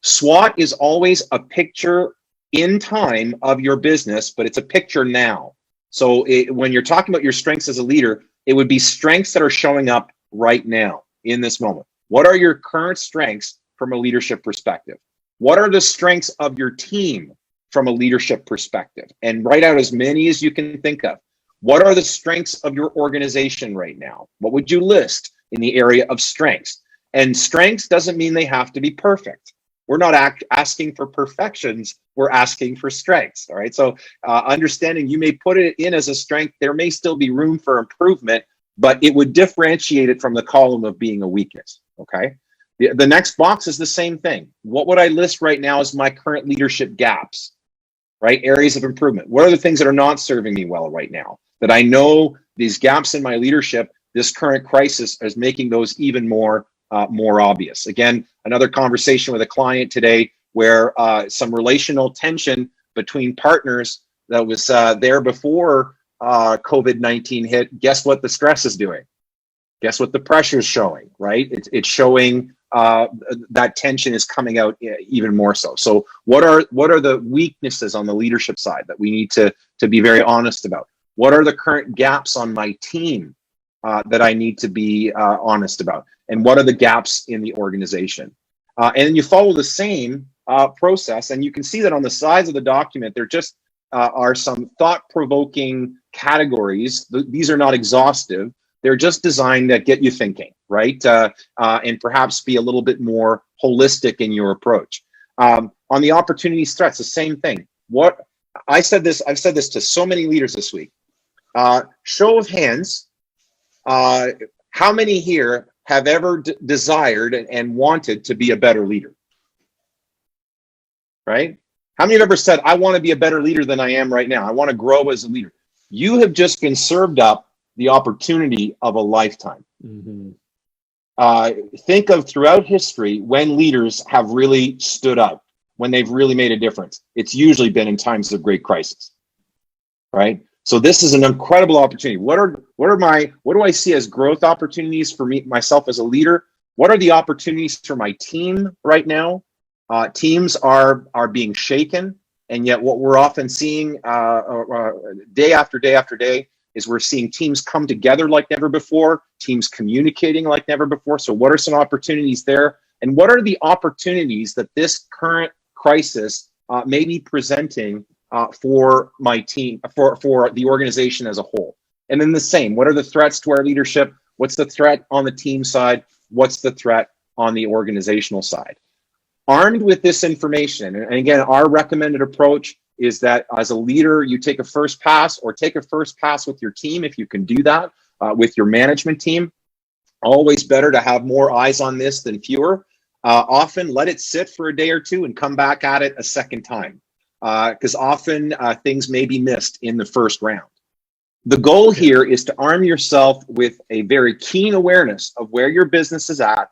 SWOT is always a picture in time of your business, but it's a picture now. So when you're talking about your strengths as a leader, it would be strengths that are showing up right now in this moment. What are your current strengths from a leadership perspective? What are the strengths of your team from a leadership perspective? And write out as many as you can think of. What are the strengths of your organization right now? What would you list in the area of strengths? And strengths doesn't mean they have to be perfect. We're not asking for perfections, we're asking for strengths, all right? So understanding you may put it in as a strength, there may still be room for improvement, but it would differentiate it from the column of being a weakness, okay? The next box is the same thing. What would I list right now as my current leadership gaps, right? Areas of improvement. What are the things that are not serving me well right now? That I know these gaps in my leadership, this current crisis is making those even more obvious. Again, another conversation with a client today where some relational tension between partners that was there before COVID-19 hit. Guess what the stress is doing? Guess what the pressure is showing, right? It's showing that tension is coming out even more so. So what are the weaknesses on the leadership side that we need to be very honest about? What are the current gaps on my team that I need to be honest about? And what are the gaps in the organization? And then you follow the same process, and you can see that on the sides of the document, there just are some thought-provoking categories. These are not exhaustive. They're just designed to get you thinking, right? And perhaps be a little bit more holistic in your approach. On the opportunities, threats, the same thing. I've said this to so many leaders this week. Show of hands, how many here have ever desired and wanted to be a better leader? Right? How many have ever said, I want to be a better leader than I am right now? I want to grow as a leader. You have just been served up the opportunity of a lifetime. Mm-hmm. Think of throughout history when leaders have really stood up, when they've really made a difference. It's usually been in times of great crisis, right? So this is an incredible opportunity. What do I see as growth opportunities for myself as a leader? What are the opportunities for my team right now? Teams are being shaken, and yet what we're often seeing day after day after day is we're seeing teams come together like never before, teams communicating like never before. So what are some opportunities there? And what are the opportunities that this current crisis may be presenting for my team, for the organization as a whole? And then the same, what are the threats to our leadership? What's the threat on the team side? What's the threat on the organizational side? Armed with this information, and again, our recommended approach is that as a leader, you take a first pass or take a first pass with your team if you can do that, with your management team. Always better to have more eyes on this than fewer. Often let it sit for a day or two and come back at it a second time, because often things may be missed in the first round. The goal here is to arm yourself with a very keen awareness of where your business is at,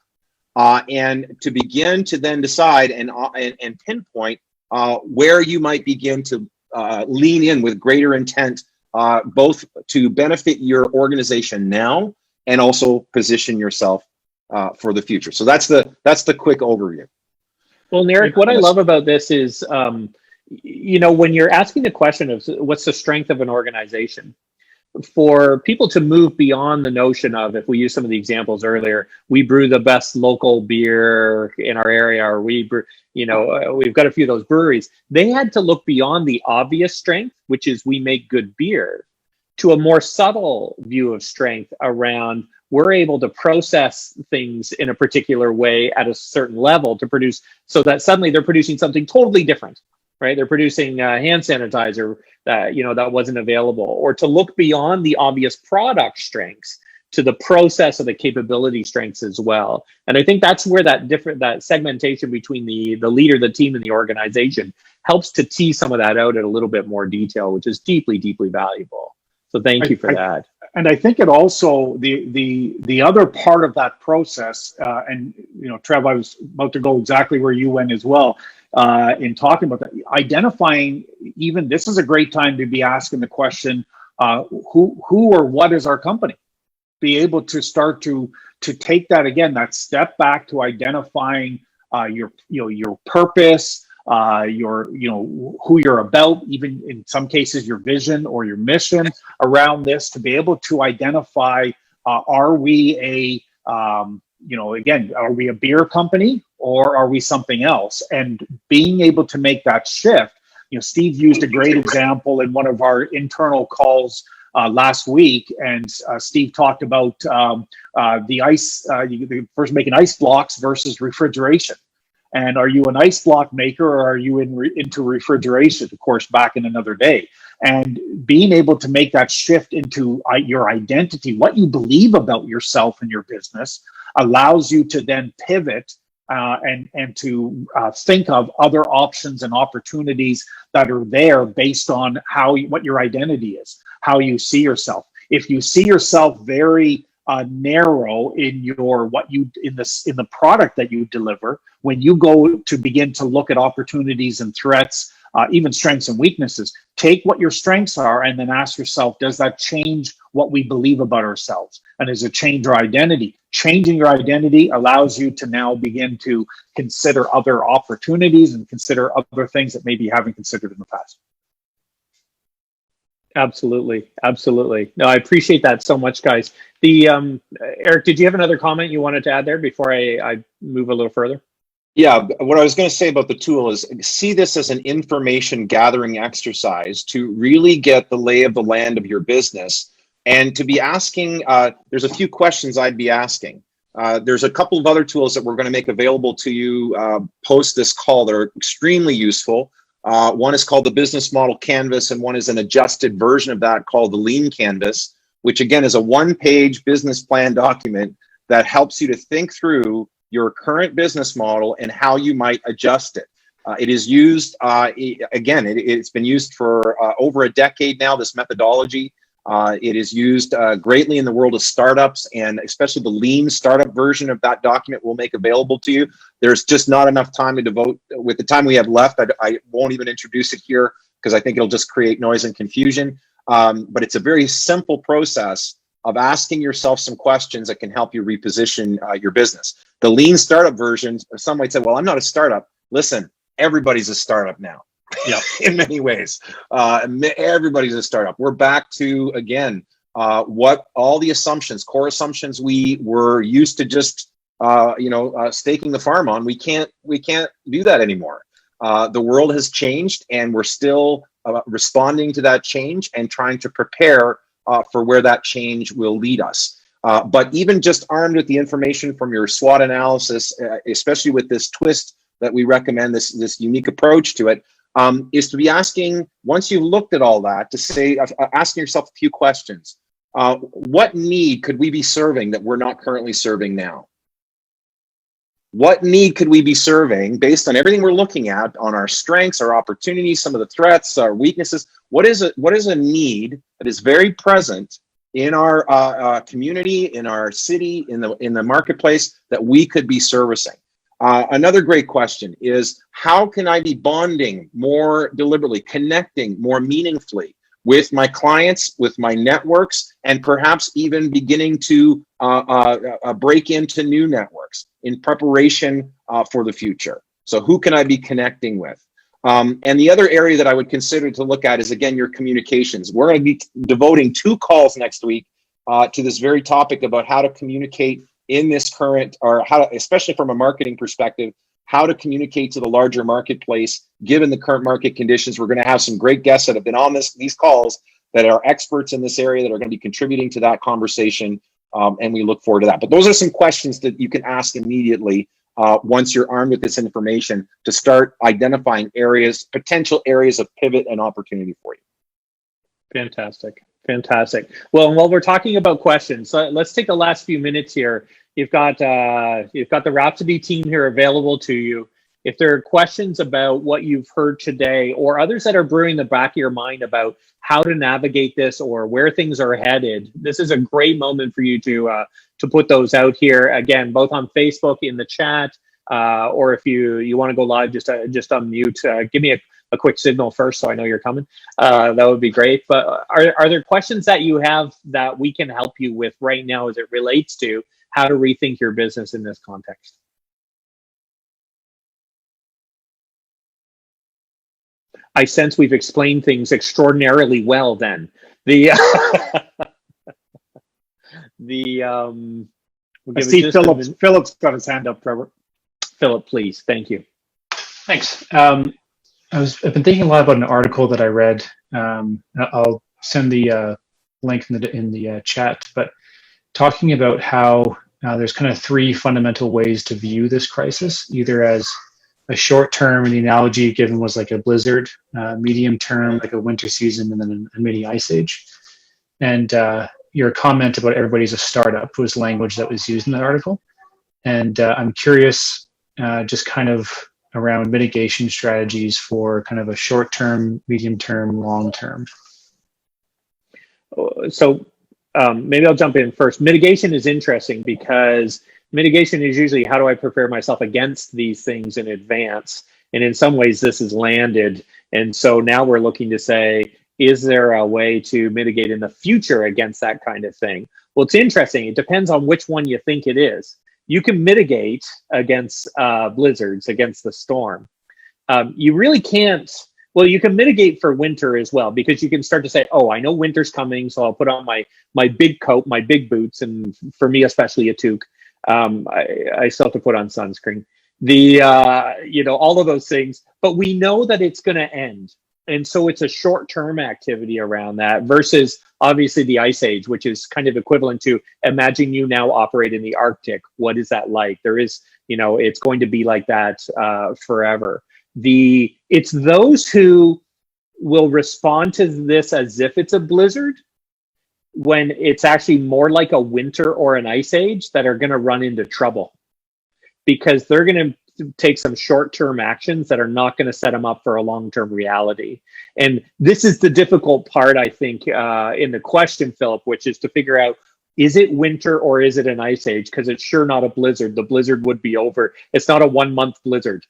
and to begin to then decide and pinpoint where you might begin to lean in with greater intent, both to benefit your organization now and also position yourself for the future. So that's the quick overview. Well, Narek, what I love about this is, when you're asking the question of what's the strength of an organization, for people to move beyond the notion of, if we use some of the examples earlier, we brew the best local beer in our area, or we brew, we've got a few of those breweries. They had to look beyond the obvious strength, which is we make good beer, to a more subtle view of strength around we're able to process things in a particular way at a certain level to produce, so that suddenly they're producing something totally different. Right, they're producing hand sanitizer that wasn't available, or to look beyond the obvious product strengths to the process of the capability strengths as well. And I think that's where that segmentation between the leader, the team, and the organization helps to tease some of that out in a little bit more detail, which is deeply, deeply valuable. So thank you for that. And I think it also the other part of that process, and Trev, I was about to go exactly where you went as well. In talking about that, identifying, even this is a great time to be asking the question, who or what is our company? Be able to start to take that again, that step back to identifying your purpose, who you're about, even in some cases your vision or your mission around this, to be able to identify, are we a again, are we a beer company or are we something else? And being able to make that shift, Steve used a great example in one of our internal calls last week, and Steve talked about the ice, first making ice blocks versus refrigeration. And are you an ice block maker or are you into refrigeration? Of course, back in another day. And being able to make that shift into your identity, what you believe about yourself and your business, allows you to then pivot and to think of other options and opportunities that are there based on what your identity is, how you see yourself. If you see yourself very narrow in the product that you deliver, when you go to begin to look at opportunities and threats, even strengths and weaknesses, take what your strengths are and then ask yourself, does that change what we believe about ourselves? And does it change our identity? Changing your identity allows you to now begin to consider other opportunities and consider other things that maybe you haven't considered in the past. Absolutely. Absolutely. No, I appreciate that so much, guys. Eric, did you have another comment you wanted to add there before I move a little further? Yeah, what I was going to say about the tool is see this as an information gathering exercise to really get the lay of the land of your business, and to be asking, there's a few questions I'd be asking. There's a couple of other tools that we're going to make available to you post this call that are extremely useful. One is called the Business Model Canvas, and one is an adjusted version of that called the Lean Canvas, which again is a one-page business plan document that helps you to think through your current business model and how you might adjust it. It is used, again, it's been used for over a decade now, this methodology. It is used greatly in the world of startups, and especially the lean startup version of that document we'll make available to you. There's just not enough time to devote. With the time we have left, I won't even introduce it here because I think it'll just create noise and confusion. But it's a very simple process of asking yourself some questions that can help you reposition your business. The lean startup version, some might say, well, I'm not a startup. Listen, everybody's a startup now. Yeah, in many ways, everybody's a startup. We're back to, again, what all the assumptions, core assumptions we were used to just staking the farm on. We can't do that anymore. The world has changed, and we're still responding to that change and trying to prepare for where that change will lead us. But even just armed with the information from your SWOT analysis, especially with this twist that we recommend, this unique approach to it, is to be asking, once you've looked at all that, to say, asking yourself a few questions. What need could we be serving that we're not currently serving now? What need could we be serving based on everything we're looking at, on our strengths, our opportunities, some of the threats, our weaknesses? What is a need that is very present in our community, in our city, in the marketplace that we could be servicing? Another great question is, how can I be bonding more deliberately, connecting more meaningfully with my clients, with my networks, and perhaps even beginning to break into new networks in preparation for the future? So who can I be connecting with? And the other area that I would consider to look at is, again, your communications. We're going to be devoting 2 calls next week to this very topic about how to communicate in this current, or how to, especially from a marketing perspective, how to communicate to the larger marketplace given the current market conditions. We're going to have some great guests that have been on these calls that are experts in this area that are going to be contributing to that conversation, and we look forward to that. But those are some questions that you can ask immediately once you're armed with this information to start identifying potential areas of pivot and opportunity for you. Fantastic. Fantastic. Well, while we're talking about questions, let's take the last few minutes here. You've got the Rhapsody team here available to you. If there are questions about what you've heard today, or others that are brewing in the back of your mind about how to navigate this or where things are headed, this is a great moment for you to put those out here. Again, both on Facebook in the chat, or if you want to go live, just unmute. Give me a quick signal first so I know you're coming. That would be great. But are there questions that you have that we can help you with right now as it relates to how to rethink your business in this context? I sense we've explained things extraordinarily well then. We'll I give it see just a Philip's, minute. Philip's got his hand up, Trevor. Philip, please. Thank you. Thanks. I've been thinking a lot about an article that I read. I'll send the link in the chat, but talking about how there's kind of three fundamental ways to view this crisis, either as a short term, and the analogy given was like a blizzard, medium term, like a winter season, and then a mini ice age. And your comment about everybody's a startup was language that was used in that article. And I'm curious, just kind of around mitigation strategies for kind of a short term, medium term, long term. So maybe I'll jump in first. Mitigation is interesting because mitigation is usually how do I prepare myself against these things in advance? And in some ways, this has landed. And so now we're looking to say, is there a way to mitigate in the future against that kind of thing? Well, it's interesting. It depends on which one you think it is. You can mitigate against blizzards, against the storm. You really can't. Well, you can mitigate for winter as well, because you can start to say, oh, I know winter's coming, so I'll put on my big coat, my big boots, and for me, especially a toque. I still have to put on sunscreen. All of those things, but we know that it's going to end. And so it's a short-term activity around that versus obviously the ice age, which is kind of equivalent to imagine you now operate in the Arctic. What is that like? There is, it's going to be like that forever. It's those who will respond to this as if it's a blizzard when it's actually more like a winter or an ice age that are going to run into trouble, because they're going to take some short-term actions that are not going to set them up for a long-term reality. And this is the difficult part, I think, in the question, Philip, which is to figure out, is it winter or is it an ice age? Because it's sure not a blizzard. The blizzard would be over. It's not a 1 month blizzard,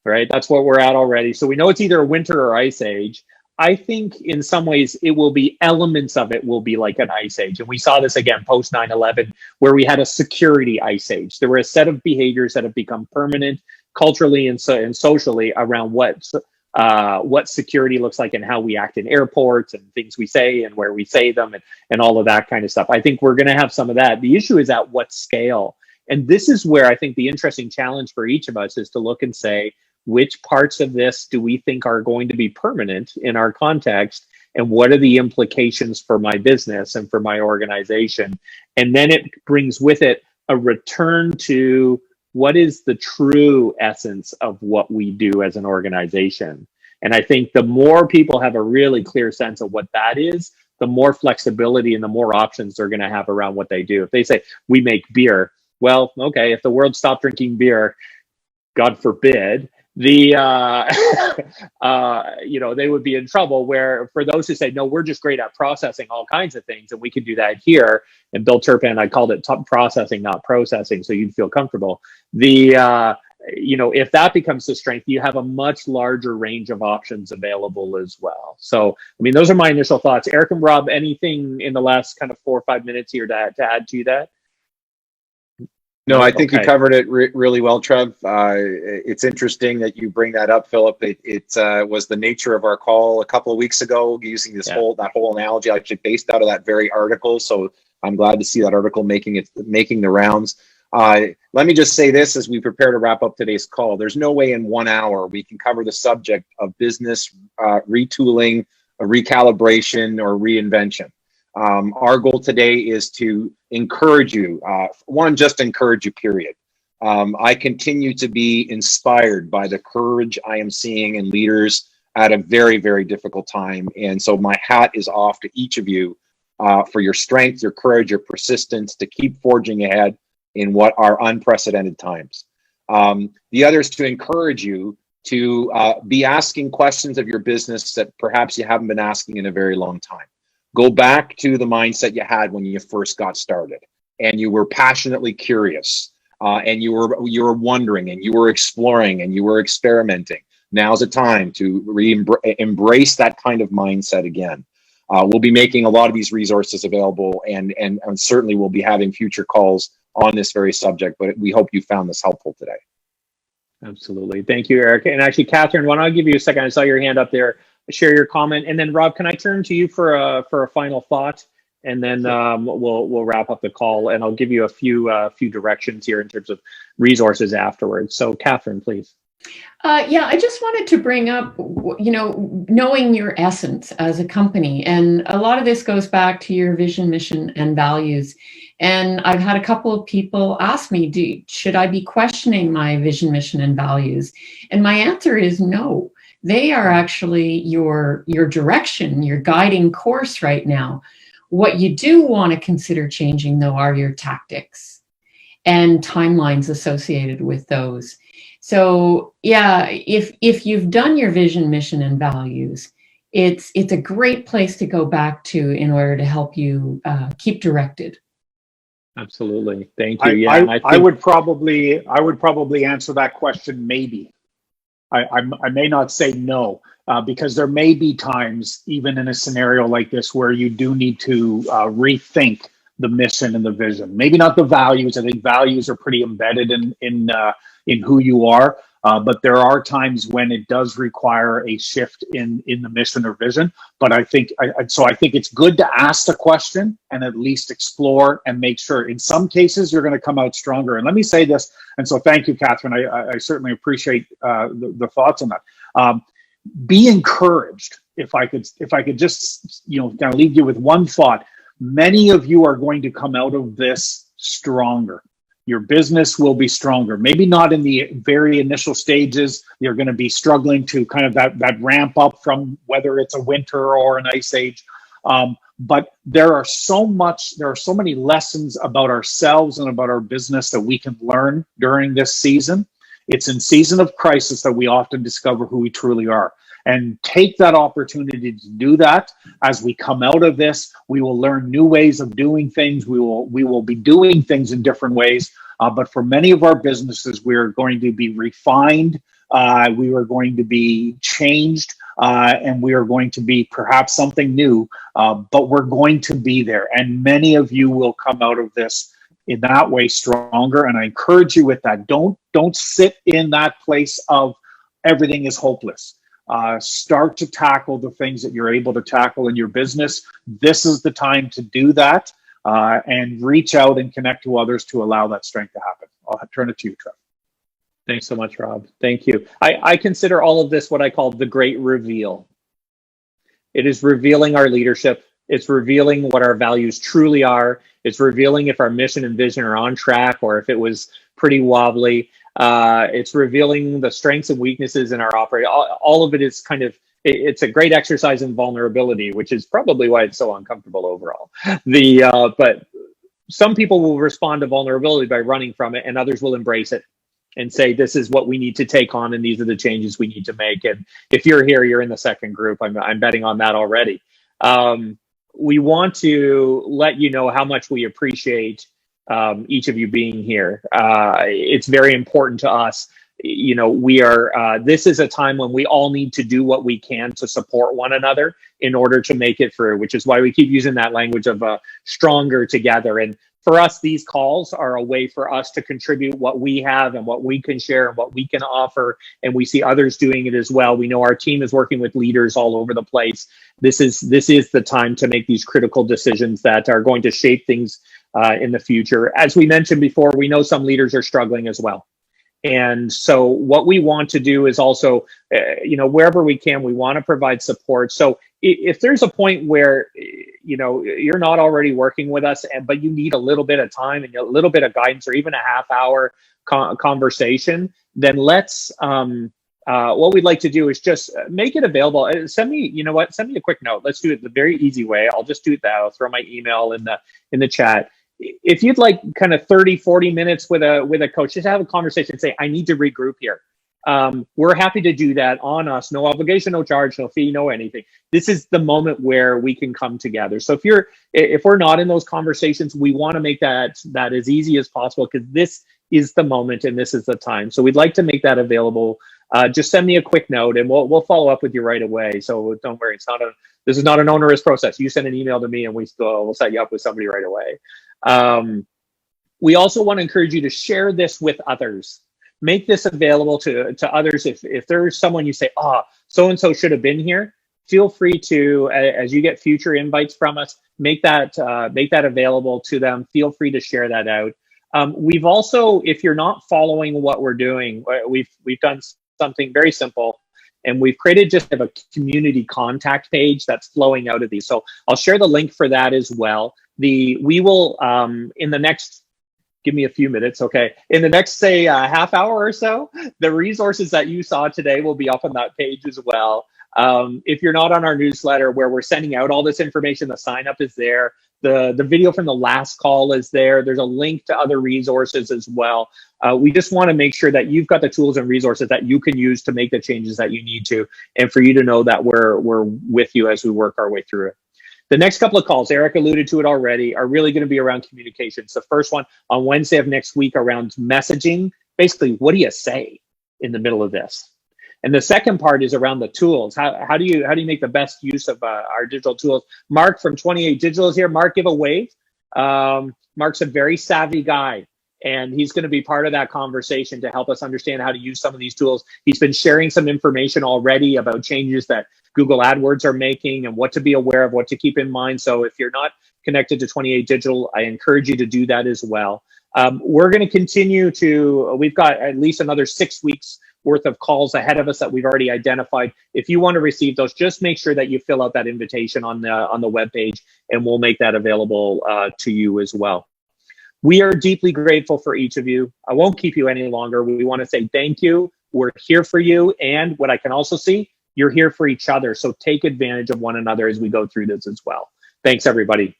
right? That's what we're at already. So we know it's either a winter or ice age. I think in some ways it will be, elements of it will be like an ice age. And we saw this again post 9/11, where we had a security ice age. There were a set of behaviors that have become permanent culturally and socially around what security looks like and how we act in airports and things we say and where we say them and all of that kind of stuff. I think we're going to have some of that. The issue is at what scale. And this is where I think the interesting challenge for each of us is to look and say, which parts of this do we think are going to be permanent in our context? And what are the implications for my business and for my organization? And then it brings with it a return to what is the true essence of what we do as an organization. And I think the more people have a really clear sense of what that is, the more flexibility and the more options they're going to have around what they do. If they say, we make beer, well, okay, if the world stopped drinking beer, God forbid, they would be in trouble. Where for those who say, no, we're just great at processing all kinds of things and we can do that here. And Bill Turpin, I called it processing, not processing, so you'd feel comfortable. If that becomes the strength, you have a much larger range of options available as well. So, I mean, those are my initial thoughts. Eric and Rob, anything in the last kind of 4 or 5 minutes here to add to that? No, I think you covered it really well, Trev. It's interesting that you bring that up, Philip. It was the nature of our call a couple of weeks ago, using that whole analogy, actually based out of that very article. So I'm glad to see that article making the rounds. Let me just say this as we prepare to wrap up today's call. There's no way in 1 hour we can cover the subject of business retooling, recalibration, or reinvention. Our goal today is to encourage you, just encourage you, period. I continue to be inspired by the courage I am seeing in leaders at a very, very difficult time. And so my hat is off to each of you for your strength, your courage, your persistence to keep forging ahead in what are unprecedented times. The other is to encourage you to be asking questions of your business that perhaps you haven't been asking in a very long time. Go back to the mindset you had when you first got started and you were passionately curious and you were wondering and you were exploring and you were experimenting. Now's the time to embrace that kind of mindset again. We'll be making a lot of these resources available and certainly we'll be having future calls on this very subject, but we hope you found this helpful today. Absolutely. Thank you, Eric. And actually, Catherine, why don't I give you a second? I saw your hand up there. Share your comment. And then Rob, can I turn to you for a final thought? and then we'll wrap up the call, and I'll give you a few directions here in terms of resources afterwards. So Catherine, please. Yeah, I just wanted to bring up, knowing your essence as a company. And a lot of this goes back to your vision, mission, and values. And I've had a couple of people ask me, should I be questioning my vision, mission, and values? And my answer is no. They are actually your direction, your guiding course right now. What you do want to consider changing, though, are your tactics and timelines associated with those. So yeah, if you've done your vision, mission, and values, it's a great place to go back to in order to help you keep directed. Absolutely, thank you. Yeah, I would probably answer that question maybe. I may not say no, because there may be times, even in a scenario like this, where you do need to rethink the mission and the vision. Maybe not the values. I think values are pretty embedded in who you are, but there are times when it does require a shift in the mission or vision. But I think it's good to ask the question and at least explore and make sure. In some cases, you're going to come out stronger. And let me say this. And so, thank you, Catherine. I certainly appreciate the thoughts on that. Be encouraged. If I could just kind of leave you with one thought. Many of you are going to come out of this stronger. Your business will be stronger. Maybe not in the very initial stages. You're going to be struggling to kind of that ramp up from whether it's a winter or an ice age. But there are so many lessons about ourselves and about our business that we can learn during this season. It's in season of crisis that we often discover who we truly are. And take that opportunity to do that. As we come out of this, we will learn new ways of doing things. We will be doing things in different ways. But for many of our businesses, we're going to be refined. We are going to be changed. And we are going to be perhaps something new. But we're going to be there. And many of you will come out of this in that way stronger. And I encourage you with that. Don't sit in that place of everything is hopeless. Start to tackle the things that you're able to tackle in your business. This is the time to do that, and reach out and connect to others to allow that strength to happen. I'll turn it to you, Trev. Thanks so much, Rob. Thank you. I consider all of this what I call the great reveal. It is revealing our leadership. It's revealing what our values truly are. It's revealing if our mission and vision are on track or if it was pretty wobbly. It's revealing the strengths and weaknesses in our operation. All of it is it's a great exercise in vulnerability, which is probably why it's so uncomfortable overall. But some people will respond to vulnerability by running from it, and others will embrace it and say, this is what we need to take on, and these are the changes we need to make. And if you're here, you're in the second group. I'm betting on that already. We want to let you know how much we appreciate each of you being here. It's very important to us. We are, this is a time when we all need to do what we can to support one another in order to make it through, which is why we keep using that language of stronger together. And for us, these calls are a way for us to contribute what we have and what we can share and what we can offer. And we see others doing it as well. We know our team is working with leaders all over the place. This is the time to make these critical decisions that are going to shape things in the future. As we mentioned before, we know some leaders are struggling as well. And so what we want to do is also, wherever we can, we want to provide support. So if there's a point where, you're not already working with us, but you need a little bit of time and a little bit of guidance or even a half-hour conversation, then let's, what we'd like to do is just make it available. Send me a quick note. Let's do it the very easy way. I'll just do that. I'll throw my email in the chat. If you'd like kind of 30, 40 minutes with a coach, just have a conversation, say, I need to regroup here. We're happy to do that on us. No obligation, no charge, no fee, no anything. This is the moment where we can come together. So if we're not in those conversations, we want to make that as easy as possible, because this is the moment and this is the time. So we'd like to make that available. Just send me a quick note and we'll follow up with you right away. So don't worry, this is not an onerous process. You send an email to me and we'll set you up with somebody right away. We also want to encourage you to share this with others. Make this available to others. If there's someone you say, so-and-so should have been here, feel free to, as you get future invites from us, make that available to them. Feel free to share that out. We've also, if you're not following what we're doing, we've done something very simple, and we've created just a community contact page that's flowing out of these. So I'll share the link for that as well. We will, in the next, give me a few minutes, okay. In the next, say, half hour or so, the resources that you saw today will be up on that page as well. If you're not on our newsletter where we're sending out all this information, the sign up is there. The video from the last call is there. There's a link to other resources as well. We just want to make sure that you've got the tools and resources that you can use to make the changes that you need to, and for you to know that we're with you as we work our way through it. The next couple of calls, Eric alluded to it already, are really going to be around communications. The first one on Wednesday of next week around messaging. Basically, what do you say in the middle of this? And the second part is around the tools. How do you make the best use of our digital tools? Mark from 28 Digital is here. Mark, give a wave. Mark's a very savvy guy, and he's going to be part of that conversation to help us understand how to use some of these tools. He's been sharing some information already about changes that Google AdWords are making and what to be aware of, what to keep in mind. So if you're not connected to 28 Digital, I encourage you to do that as well. We're going to continue to, we've got at least another 6 weeks worth of calls ahead of us that we've already identified. If you want to receive those, just make sure that you fill out that invitation on the webpage, and we'll make that available to you as well. We are deeply grateful for each of you. I won't keep you any longer. We want to say thank you. We're here for you. And what I can also see, you're here for each other. So take advantage of one another as we go through this as well. Thanks, everybody.